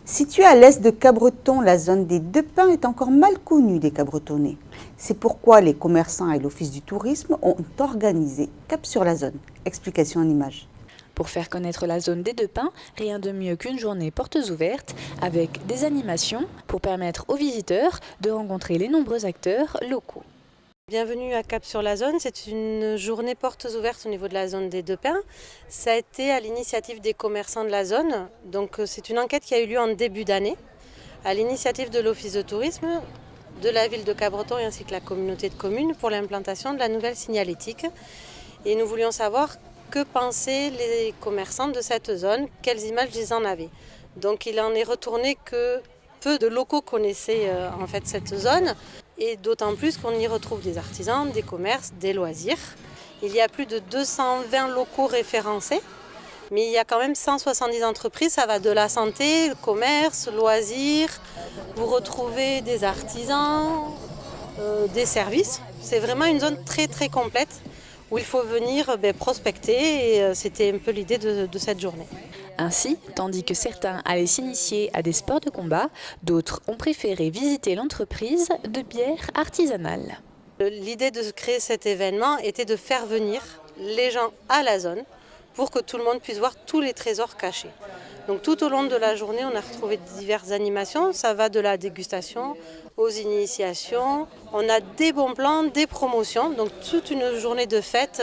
Située à l'est de Cabreton, la zone des Deux Pins est encore mal connue des Cabretonnais. C'est pourquoi les commerçants et l'Office du tourisme ont organisé Cap sur la zone. Explication en images. Pour faire connaître la zone des Deux Pins, rien de mieux qu'une journée portes ouvertes avec des animations pour permettre aux visiteurs de rencontrer les nombreux acteurs locaux. Bienvenue à Cap sur la zone, c'est une journée portes ouvertes au niveau de la zone des Deux Pins. Ça a été à l'initiative des commerçants de la zone, donc c'est une enquête qui a eu lieu en début d'année, à l'initiative de l'Office de tourisme, de la ville de Cabreton ainsi que la communauté de communes pour l'implantation de la nouvelle signalétique. Et nous voulions savoir que pensaient les commerçants de cette zone, quelles images ils en avaient. Donc il en est retourné que peu de locaux connaissaient en fait cette zone. Et d'autant plus qu'on y retrouve des artisans, des commerces, des loisirs. Il y a plus de 220 locaux référencés, mais il y a quand même 170 entreprises. Ça va de la santé, le commerce, loisirs. Vous retrouvez des artisans, des services. C'est vraiment une zone très très complète où il faut venir prospecter et c'était un peu l'idée de cette journée. Ainsi, tandis que certains allaient s'initier à des sports de combat, d'autres ont préféré visiter l'entreprise de bière artisanale. L'idée de créer cet événement était de faire venir les gens à la zone pour que tout le monde puisse voir tous les trésors cachés. Donc tout au long de la journée, on a retrouvé diverses animations. Ça va de la dégustation aux initiations. On a des bons plans, des promotions. Donc toute une journée de fête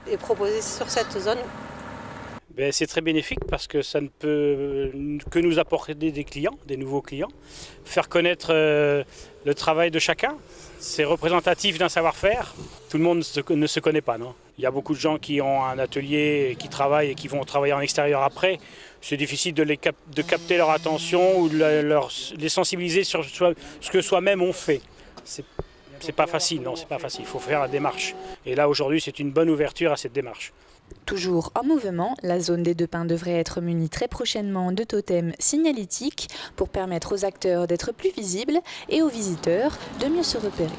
est proposée sur cette zone. C'est très bénéfique parce que ça ne peut que nous apporter des clients, des nouveaux clients, faire connaître le travail de chacun. C'est représentatif d'un savoir-faire. Tout le monde ne se connaît pas, non ? Il y a beaucoup de gens qui ont un atelier, qui travaillent et qui vont travailler en extérieur après. C'est difficile de capter leur attention ou de les sensibiliser sur ce que soi-même on fait. C'est pas facile, non, c'est pas facile. Il faut faire la démarche. Et là, aujourd'hui, c'est une bonne ouverture à cette démarche. Toujours en mouvement, la zone des Deux Pins devrait être munie très prochainement de totems signalétiques pour permettre aux acteurs d'être plus visibles et aux visiteurs de mieux se repérer.